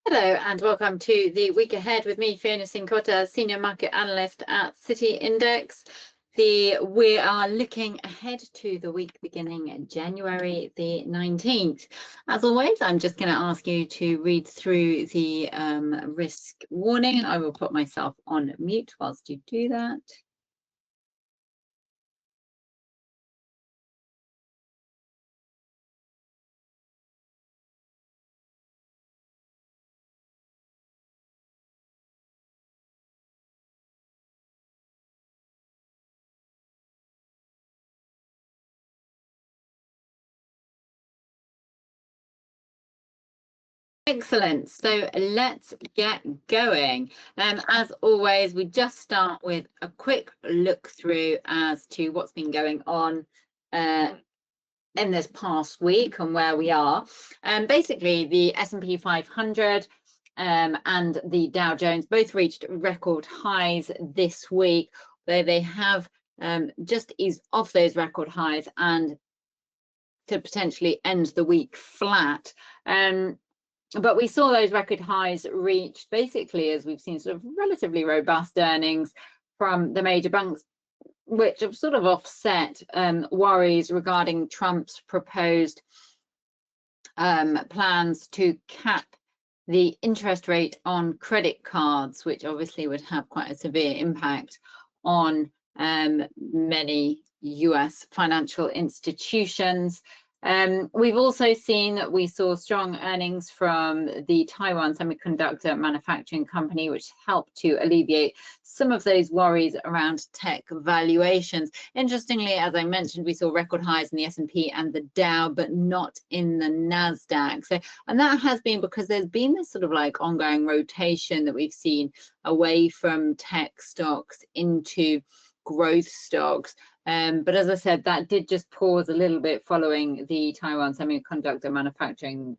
Hello and welcome to the week ahead with me, Fiona Cincotta, Senior Market Analyst at City Index. We are looking ahead to the week beginning January the 19th. As always, I'm just going to ask you to read through the risk warning. I will put myself on mute whilst you do that. Excellent. So let's get going. As always, we just start with a quick look through as to what's been going on in this past week and where we are. Basically, the S&P 500 and the Dow Jones both reached record highs this week, though they have just eased off those record highs and to potentially end the week flat. But we saw those record highs reached basically as we've seen sort of relatively robust earnings from the major banks, which have sort of offset worries regarding Trump's proposed plans to cap the interest rate on credit cards, which obviously would have quite a severe impact on many US financial institutions. We've also seen that we saw strong earnings from the Taiwan semiconductor manufacturing company, which helped to alleviate some of those worries around tech valuations. Interestingly, as I mentioned, we saw record highs in the S&P and the Dow, but not in the NASDAQ. So, and that has been because there's been this sort of like ongoing rotation that we've seen away from tech stocks into growth stocks. But as I said, that did just pause a little bit following the Taiwan semiconductor manufacturing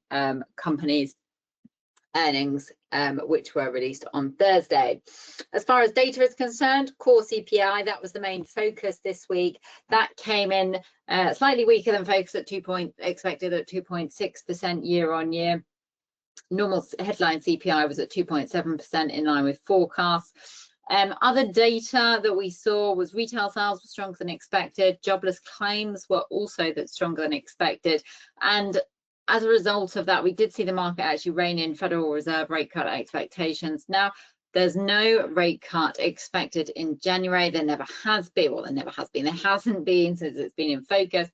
company's earnings, which were released on Thursday. As far as data is concerned, core CPI, that was the main focus this week. That came in slightly weaker than focus at expected at 2.6% year on year. Normal headline CPI was at 2.7% in line with forecasts. Other data that we saw was retail sales were stronger than expected. Jobless claims were also stronger than expected. And as a result of that, we did see the market actually rein in Federal Reserve rate cut expectations. Now, there's no rate cut expected in January. There never has been. Well, there never has been. There hasn't been since it's been in focus.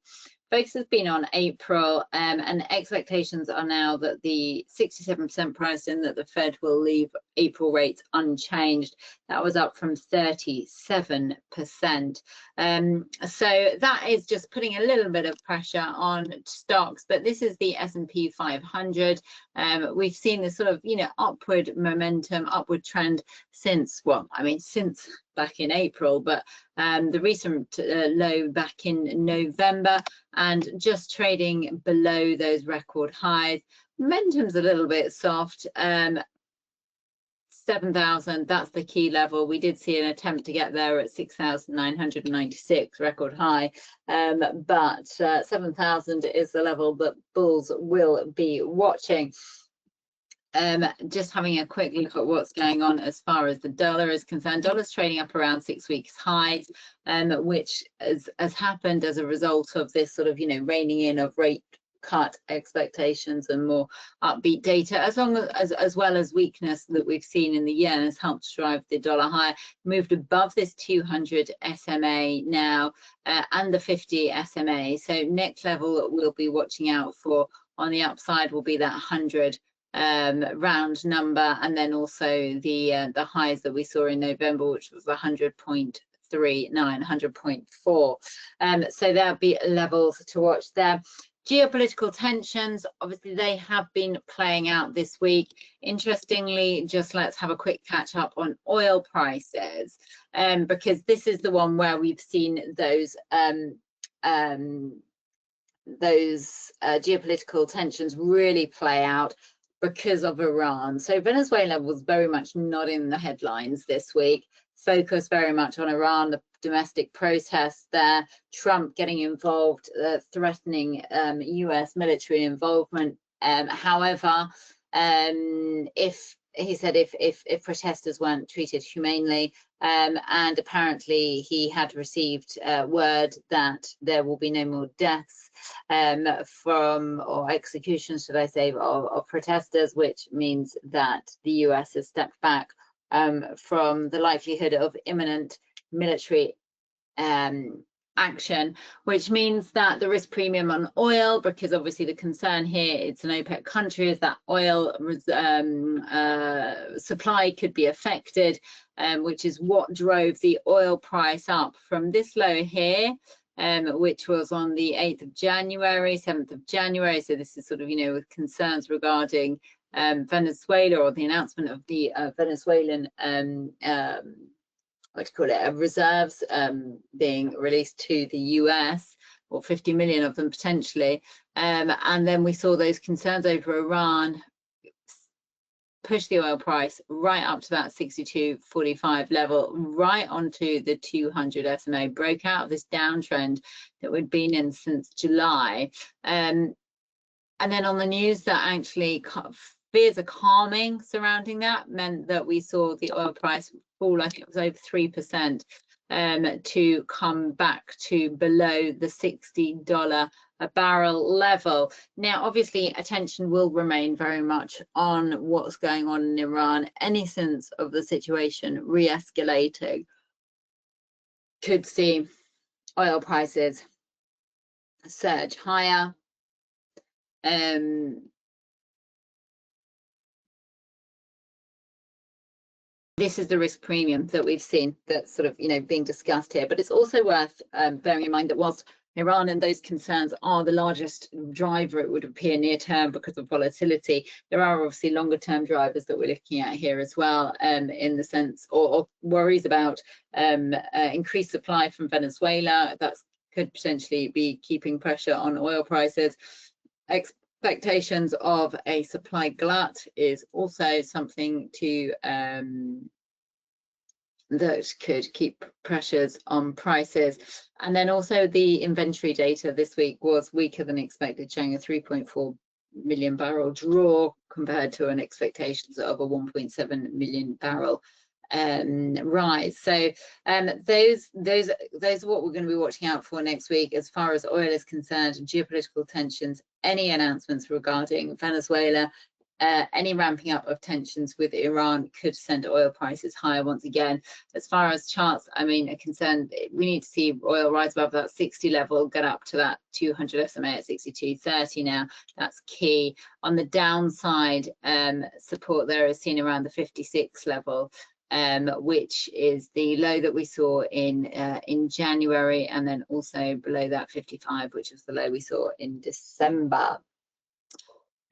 Focus has been on April, and expectations are now that the 67% priced in that the Fed will leave April rates unchanged. That was up from 37%. So that is just putting a little bit of pressure on stocks, but this is the S&P 500. We've seen this sort of, upward momentum, upward trend since, well, I mean, since back in April, but the recent low back in November, and just trading below those record highs. Momentum's a little bit soft. 7,000, that's the key level. We did see an attempt to get there at 6,996 record high, but 7,000 is the level that bulls will be watching. Just having a quick look at what's going on as far as the dollar is concerned. Dollar's trading up around 6 weeks highs, which has happened as a result of this sort of, reining in of rate cut expectations and more upbeat data, as well as weakness that we've seen in the yen has helped drive the dollar higher. Moved above this 200 SMA now and the 50 SMA. So next level that we'll be watching out for on the upside will be that 100 round number, and then also the highs that we saw in November, which was 100.39, 100.4. So there'll be levels to watch there. Geopolitical tensions, obviously they have been playing out this week. Interestingly, just let's have a quick catch up on oil prices, because this is the one where we've seen those geopolitical tensions really play out because of Iran. So Venezuela was very much not in the headlines this week. Focus very much on Iran, the domestic protests there, Trump getting involved, threatening US military involvement. However, if he said if protesters weren't treated humanely, and apparently he had received word that there will be no more deaths or executions, should I say, of protesters, which means that the US has stepped back from the likelihood of imminent military action, which means that the risk premium on oil, because obviously the concern here, it's an OPEC country, is that oil supply could be affected, which is what drove the oil price up from this low here, which was on the 8th of January, 7th of January. So this is sort of, with concerns regarding Venezuela, or the announcement of the Venezuelan reserves being released to the US, or 50 million of them potentially. And then we saw those concerns over Iran push the oil price right up to that 62.45 level, right onto the 200 SMA, broke out of this downtrend that we'd been in since July. And then on the news that actually fears are calming surrounding that meant that we saw the oil price fall, I think it was over 3%, to come back to below the $60 a barrel level. Now, obviously, attention will remain very much on what's going on in Iran. Any sense of the situation re-escalating could see oil prices surge higher. This is the risk premium that we've seen that's sort of, being discussed here. But it's also worth bearing in mind that whilst Iran and those concerns are the largest driver, it would appear near term because of volatility, there are obviously longer term drivers that we're looking at here as well, in the sense, or worries about increased supply from Venezuela. That could potentially be keeping pressure on oil prices. Expectations of a supply glut is also something to that could keep pressures on prices. And then also the inventory data this week was weaker than expected, showing a 3.4 million barrel draw compared to an expectations of a 1.7 million barrel rise. So those are what we're going to be watching out for next week as far as oil is concerned, geopolitical tensions, any announcements regarding Venezuela, any ramping up of tensions with Iran could send oil prices higher once again. As far as charts, are concerned, we need to see oil rise above that 60 level, get up to that 200 SMA at 62.30 now. That's key. On the downside, support there is seen around the 56 level, which is the low that we saw in January, and then also below that 55, which is the low we saw in December.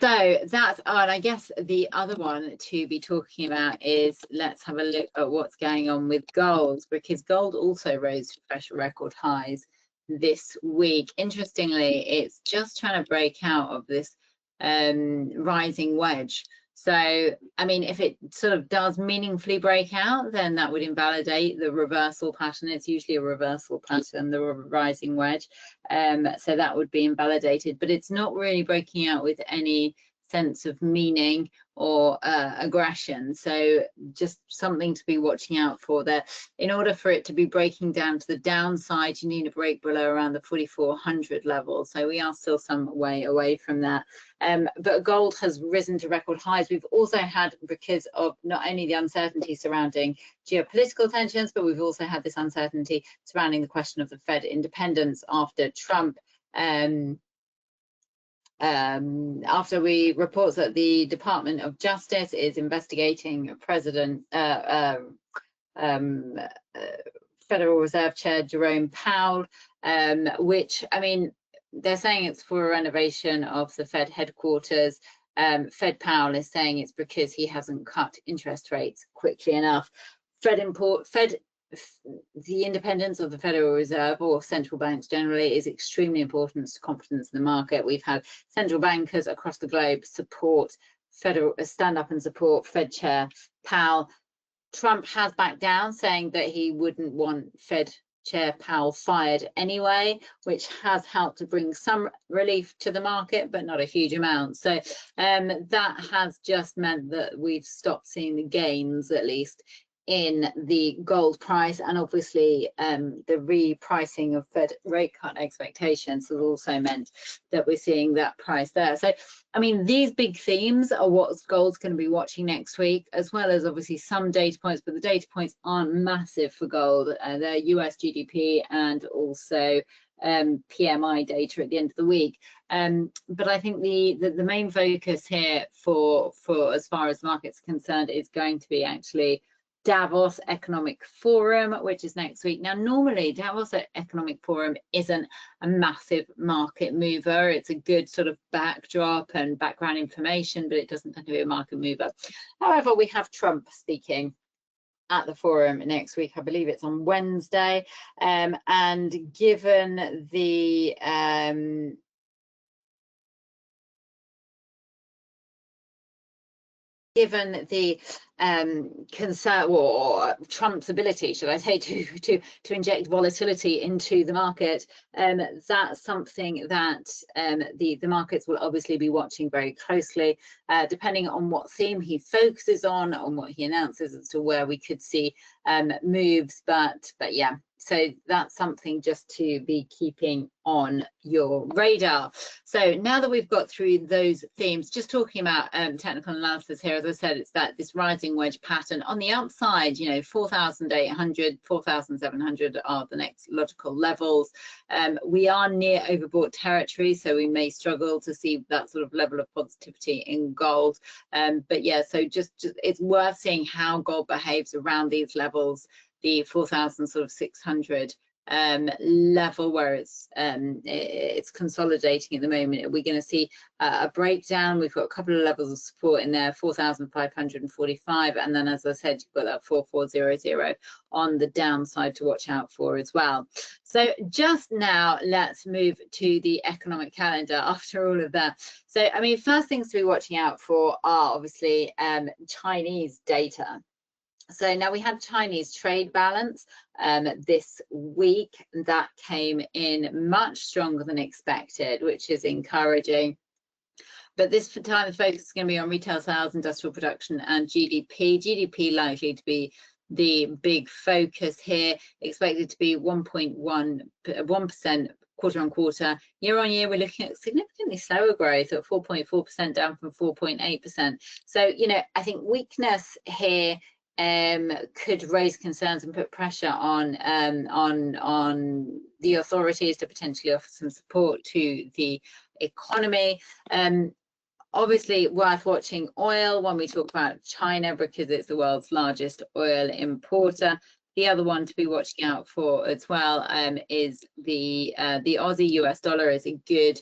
So that's, and I guess the other one to be talking about is, let's have a look at what's going on with gold, because gold also rose to fresh record highs this week. Interestingly, it's just trying to break out of this rising wedge. So, if it sort of does meaningfully break out, then that would invalidate the reversal pattern. It's usually a reversal pattern, the rising wedge. So that would be invalidated, but it's not really breaking out with any sense of meaning or aggression. So just something to be watching out for there. In order for it to be breaking down to the downside, you need a break below around the 4,400 level. So we are still some way away from that. But gold has risen to record highs. We've also had, because of not only the uncertainty surrounding geopolitical tensions, but we've also had this uncertainty surrounding the question of the Fed independence after Trump, after we reports that the Department of Justice is investigating President Federal Reserve Chair Jerome Powell, which, they're saying it's for a renovation of the Fed headquarters. Fed Powell is saying it's because he hasn't cut interest rates quickly enough. The independence of the Federal Reserve, or central banks generally, is extremely important to confidence in the market. We've had central bankers across the globe stand up and support Fed Chair Powell. Trump has backed down, saying that he wouldn't want Fed Chair Powell fired anyway, which has helped to bring some relief to the market, but not a huge amount. So that has just meant that we've stopped seeing the gains, at least in the gold price, and obviously the repricing of Fed rate cut expectations has also meant that we're seeing that price there. So I mean, these big themes are what gold's going to be watching next week, as well as obviously some data points, but the data points aren't massive for gold. They're US GDP and also PMI data at the end of the week. But I think the main focus here for as far as markets are concerned is going to be actually Davos Economic Forum, which is next week. Now, normally Davos Economic Forum isn't a massive market mover. It's a good sort of backdrop and background information, but it doesn't tend to be a market mover. However, we have Trump speaking at the forum next week. I believe it's on Wednesday. And given the concern or Trump's ability, should I say, to inject volatility into the market, that's something that the markets will obviously be watching very closely, depending on what theme he focuses on what he announces as to where we could see moves. But yeah, so that's something just to be keeping on your radar. So now that we've got through those themes, just talking about technical analysis here, as I said, it's that this rising wedge pattern on the upside, you know, 4,800, 4,700 are the next logical levels. We are near overbought territory, so we may struggle to see that sort of level of positivity in gold. But yeah, so just it's worth seeing how gold behaves around these levels, the 4,600 level, where it's consolidating at the moment. We're going to see a breakdown. We've got a couple of levels of support in there, 4,545, and then, as I said, you've got that 4,400 on the downside to watch out for as well. So just now, let's move to the economic calendar after all of that. So I mean, first things to be watching out for are obviously Chinese data. So now we had Chinese trade balance this week. That came in much stronger than expected, which is encouraging. But this time the focus is going to be on retail sales, industrial production, and GDP. GDP likely to be the big focus here, expected to be 1.1% quarter on quarter. Year on year, we're looking at significantly slower growth at 4.4%, down from 4.8%. So, you know, I think weakness here could raise concerns and put pressure on the authorities to potentially offer some support to the economy. Obviously worth watching oil when we talk about China, because it's the world's largest oil importer. The other one to be watching out for as well is the Aussie US dollar is a good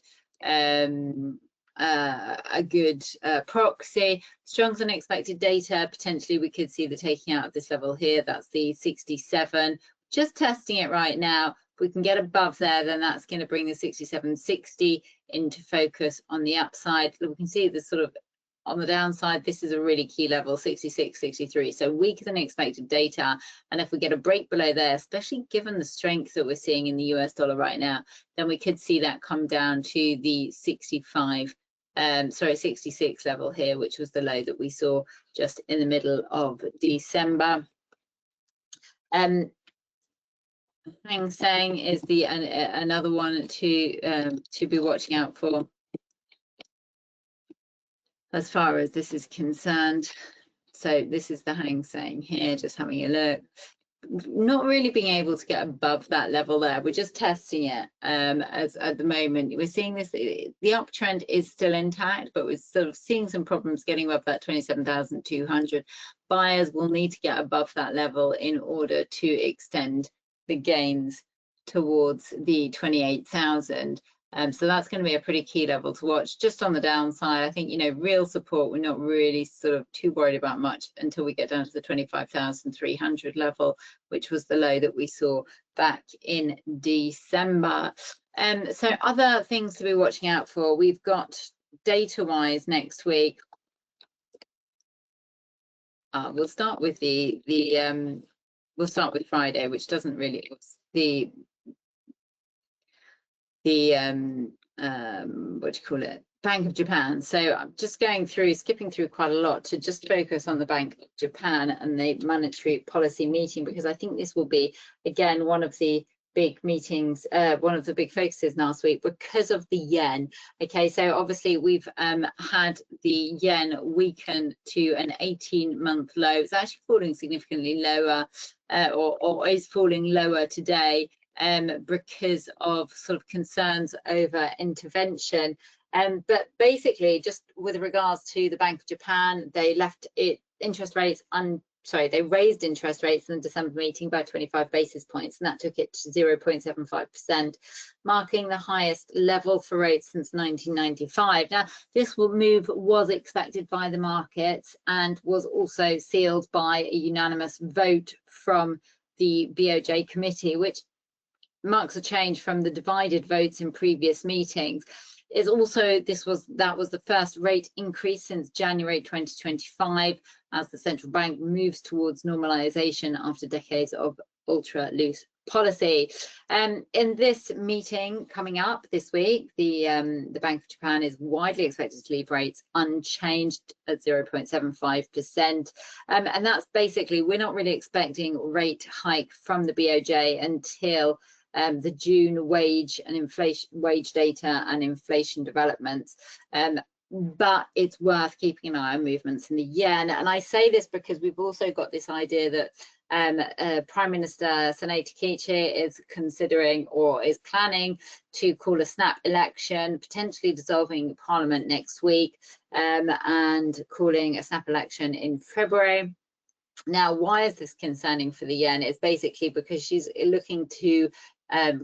proxy. Stronger than expected data, potentially we could see the taking out of this level here. That's the 67, just testing it right now. If we can get above there, then that's going to bring the 67.60 into focus on the upside. We can see this sort of on the downside, this is a really key level, 66, 63. So weaker than expected data. And if we get a break below there, especially given the strength that we're seeing in the US dollar right now, then we could see that come down to the 66 level here, which was the low that we saw just in the middle of December. Hang Seng is the another one to be watching out for as far as this is concerned. So this is the Hang Seng here, just having a look. Not really being able to get above that level there. We're just testing it as at the moment. We're seeing this, the uptrend is still intact, but we're sort of seeing some problems getting above that 27,200. Buyers will need to get above that level in order to extend the gains towards the 28,000. So that's going to be a pretty key level to watch. Just on the downside, I think, you know, real support, we're not really sort of too worried about much until we get down to the 25,300 level, which was the low that we saw back in December. So other things to be watching out for, we've got data-wise next week. We'll start with we'll start with Friday, which doesn't really, what do you call it, Bank of Japan. So I'm just skipping through quite a lot to just focus on the Bank of Japan and the monetary policy meeting, because I think this will be, again, one of the big meetings, one of the big focuses last week because of the yen. Okay, so obviously we've had the yen weaken to an 18-month low. It's actually falling significantly lower, or is falling lower today, because of sort of concerns over intervention. But basically, just with regards to the Bank of Japan, they left it interest rates they raised interest rates in the December meeting by 25 basis points, and that took it to 0.75%, marking the highest level for rates since 1995. Now, this move was expected by the markets and was also sealed by a unanimous vote from the BoJ committee, which marks a change from the divided votes in previous meetings. Is also that was the first rate increase since January 2025, as the central bank moves towards normalization after decades of ultra loose policy. In this meeting coming up this week, the Bank of Japan is widely expected to leave rates unchanged at 0.75%, and that's basically, we're not really expecting rate hike from the BoJ until the June wage data and inflation developments. But it's worth keeping an eye on movements in the yen. And I say this because we've also got this idea that Prime Minister Senator Kiichi is considering or is planning to call a snap election, potentially dissolving Parliament next week, and calling a snap election in February. Now, why is this concerning for the yen? It's basically because she's looking to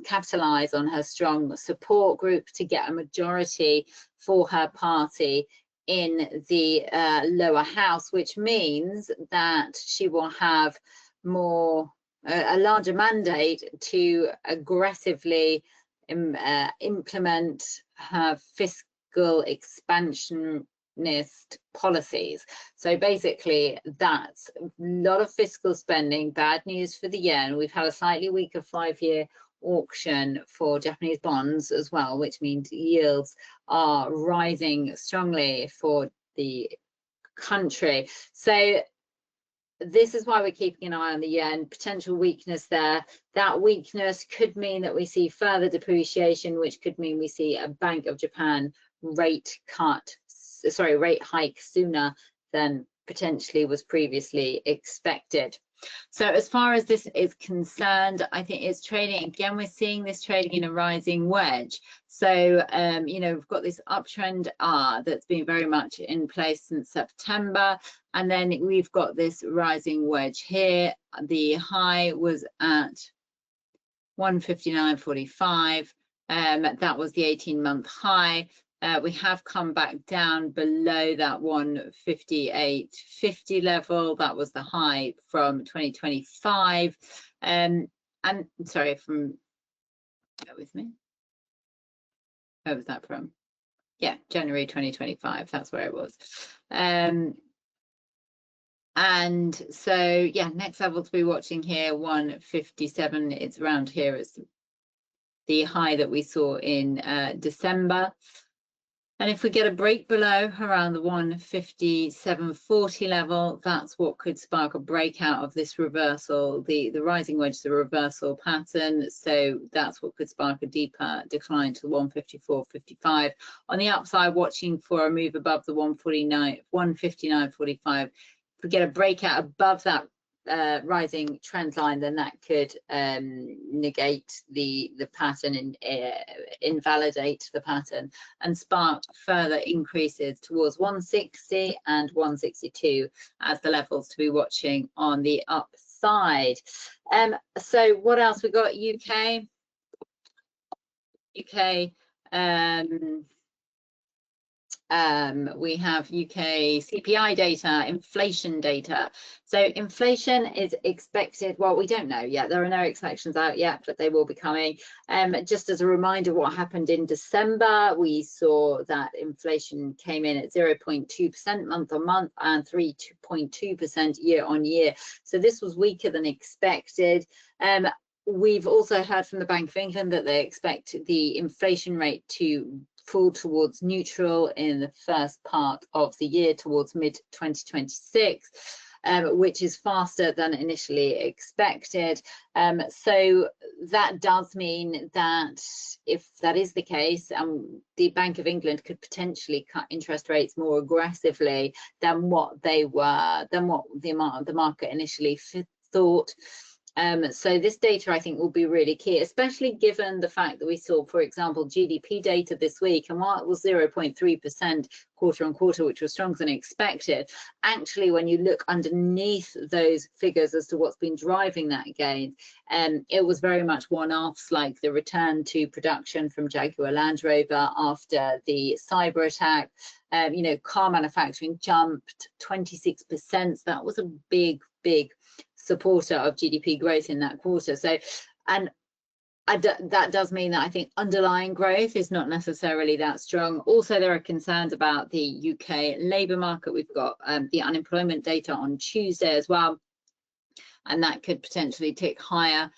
capitalize on her strong support group to get a majority for her party in the lower house, which means that she will have a larger mandate to aggressively implement her fiscal expansionist policies. So basically, that's a lot of fiscal spending. Bad news for the yen. We've had a slightly weaker 5-year auction for Japanese bonds as well, which means yields are rising strongly for the country. So this is why we're keeping an eye on the yen. Potential weakness there. That weakness could mean that we see further depreciation, which could mean we see a Bank of Japan rate hike sooner than potentially was previously expected. So as far as this is concerned, I think it's trading, again, we're seeing this trading in a rising wedge. So, you know, we've got this uptrend R that's been very much in place since September. And then we've got this rising wedge here. The high was at 159.45. That was the 18-month high. We have come back down below that 158.50 level. That was the high from 2025. And sorry, bear with me. Where was that from? Yeah, January 2025. That's where it was. And so, yeah, next level to be watching here, 157. It's around here. It's the high that we saw in December. And if we get a break below around the 157.40 level, that's what could spark a breakout of this reversal. The rising wedge is a reversal pattern, so that's what could spark a deeper decline to 154.55. On the upside, watching for a move above the 159.45. If we get a breakout above that rising trend line, then that could negate the pattern and invalidate the pattern and spark further increases towards 160 and 162 as the levels to be watching on the upside. So what else we got? UK. We have UK CPI data, inflation data. So inflation is expected, well, we don't know yet. There are no expectations out yet, but they will be coming. Just as a reminder, what happened in December, we saw that inflation came in at 0.2% month on month and 3.2% year on year. So this was weaker than expected. we've also heard from the Bank of England that they expect the inflation rate to fall towards neutral in the first part of the year, towards mid-2026. Which is faster than initially expected. So that does mean that if that is the case, the Bank of England could potentially cut interest rates more aggressively than what the market initially thought. So this data, I think, will be really key, especially given the fact that we saw, for example, GDP data this week, and while it was 0.3% quarter on quarter, which was stronger than expected, actually, when you look underneath those figures as to what's been driving that gain, it was very much one-offs, like the return to production from Jaguar Land Rover after the cyber attack. You know, car manufacturing jumped 26%. That was a big supporter of GDP growth in that quarter. So, and that does mean that I think underlying growth is not necessarily that strong. Also, there are concerns about the UK labour market. We've got the unemployment data on Tuesday as well, and that could potentially tick higher.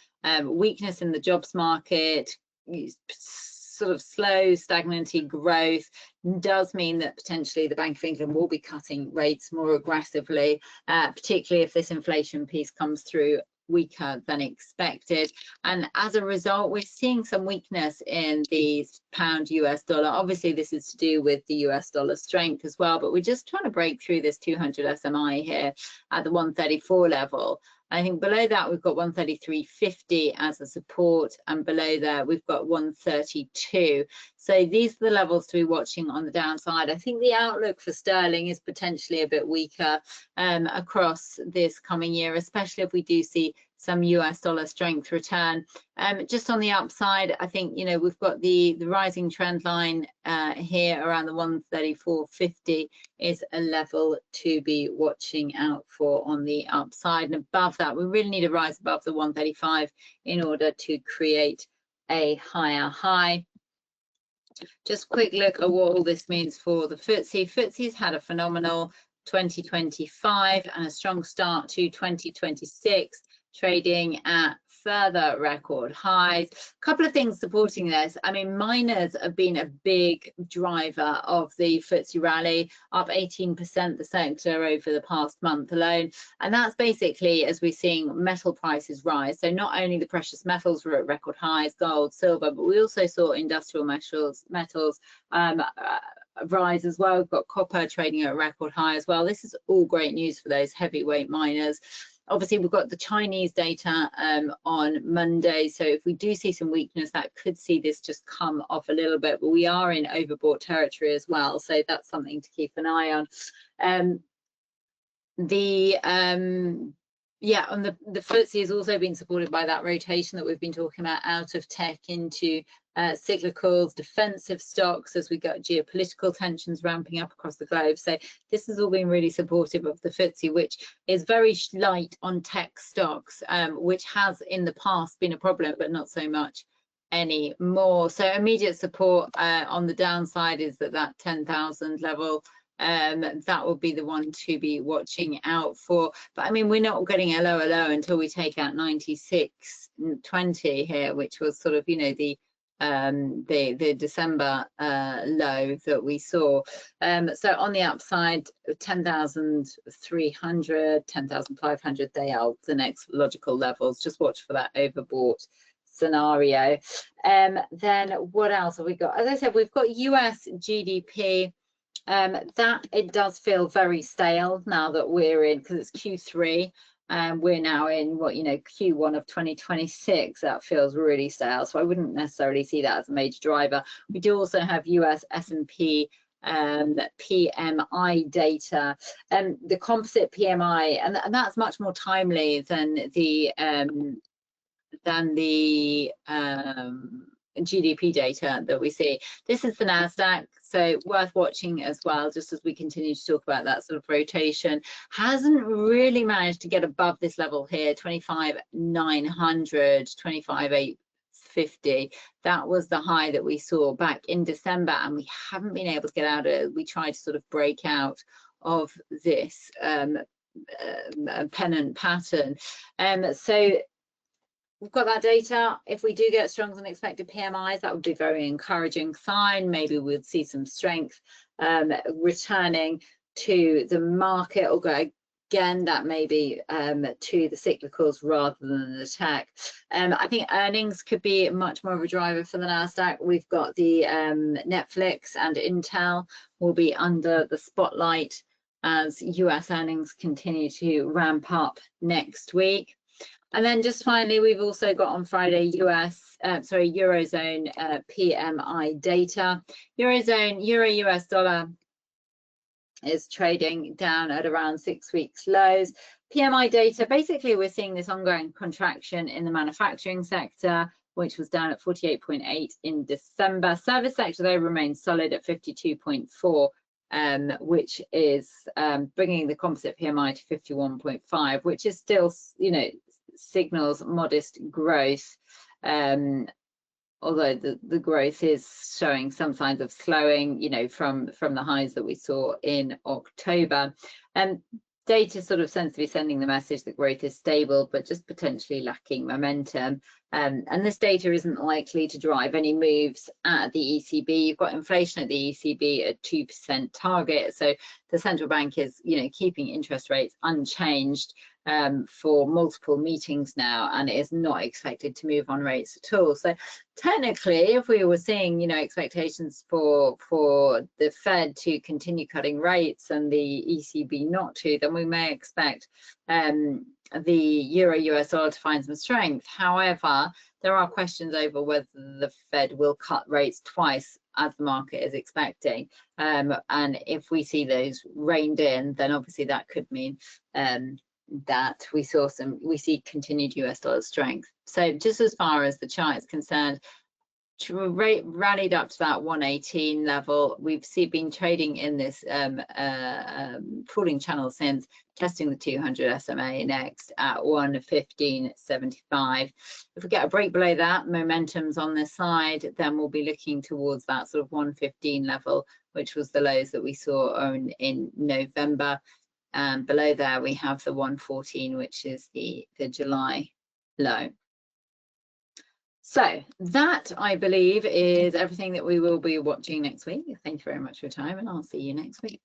Weakness in the jobs market, sort of slow, stagnant growth does mean that potentially the Bank of England will be cutting rates more aggressively, particularly if this inflation piece comes through weaker than expected. And as a result, we're seeing some weakness in the pound US dollar. Obviously, this is to do with the US dollar strength as well, but we're just trying to break through this 200 SMI here at the 134 level. I think below that we've got 133.50 as a support, and below there we've got 132. So these are the levels to be watching on the downside. I think the outlook for sterling is potentially a bit weaker across this coming year, especially if we do see some US dollar strength return. Just on the upside, I think, you know, we've got the rising trend line here around the 134.50 is a level to be watching out for on the upside. And above that, we really need to rise above the 135 in order to create a higher high. Just quick look at what all this means for the FTSE. FTSE's had a phenomenal 2025 and a strong start to 2026. Trading at further record highs. A couple of things supporting this. I mean, miners have been a big driver of the FTSE rally, up 18% the sector over the past month alone. And that's basically as we're seeing metal prices rise. So not only the precious metals were at record highs, gold, silver, but we also saw industrial metals rise as well. We've got copper trading at a record high as well. This is all great news for those heavyweight miners. Obviously, we've got the Chinese data on Monday, so if we do see some weakness, that could see this just come off a little bit, but we are in overbought territory as well, so that's something to keep an eye on. Yeah, on the FTSE has also been supported by that rotation that we've been talking about out of tech into cyclicals, defensive stocks, as we got geopolitical tensions ramping up across the globe. So this has all been really supportive of the FTSE, which is very light on tech stocks, which has in the past been a problem, but not so much anymore. So immediate support on the downside is that 10,000 level. That will be the one to be watching out for. But I mean, we're not getting a lower low until we take out 96.20 here, which was sort of, you know, the December low that we saw. So on the upside, 10,300, 10,500, they are the next logical levels. Just watch for that overbought scenario. Then what else have we got? As I said, we've got US GDP. That it does feel very stale now that we're in, because it's Q3. We're now in what, you know, Q1 of 2026. That feels really stale, so I wouldn't necessarily see that as a major driver. We do also have US S&P PMI data, the composite PMI, and that's much more timely than the GDP data that we see. This is the NASDAQ, so worth watching as well, just as we continue to talk about that sort of rotation. Hasn't really managed to get above this level here, 25,900, 25,850. That was the high that we saw back in December, and we haven't been able to get out of it. We tried to sort of break out of this pennant pattern. So we've got that data. If we do get stronger than expected PMIs, that would be a very encouraging sign. Maybe we'll see some strength returning to the market, or go again, that may be to the cyclicals rather than the tech. I think earnings could be much more of a driver for the Nasdaq. We've got the Netflix and Intel will be under the spotlight as US earnings continue to ramp up next week. And then just finally, we've also got on Friday Eurozone PMI data. Eurozone, Euro-US dollar is trading down at around 6 weeks lows. PMI data, basically we're seeing this ongoing contraction in the manufacturing sector, which was down at 48.8 in December. Service sector though remains solid at 52.4, which is bringing the composite PMI to 51.5, which is still, you know, signals modest growth, although the growth is showing some signs of slowing, you know, from the highs that we saw in October. Data sort of seems to be sending the message that growth is stable, but just potentially lacking momentum. And this data isn't likely to drive any moves at the ECB. You've got inflation at the ECB at 2% target. So the central bank is, you know, keeping interest rates unchanged for multiple meetings now, and it is not expected to move on rates at all. So technically, if we were seeing, you know, expectations for the Fed to continue cutting rates and the ECB not to, then we may expect the Euro-US dollar to find some strength. However, there are questions over whether the Fed will cut rates twice as the market is expecting. And if we see those reined in, then obviously that could mean that we see continued US dollar strength. So just as far as the chart is concerned, rate rallied up to that 118 level. We've been trading in this falling channel since, testing the 200 SMA next at 115.75. If we get a break below that, momentum's on this side, then we'll be looking towards that sort of 115 level, which was the lows that we saw in November. Below there we have the 114, which is the July low. So that, I believe, is everything that we will be watching next week. Thank you very much for your time, and I'll see you next week.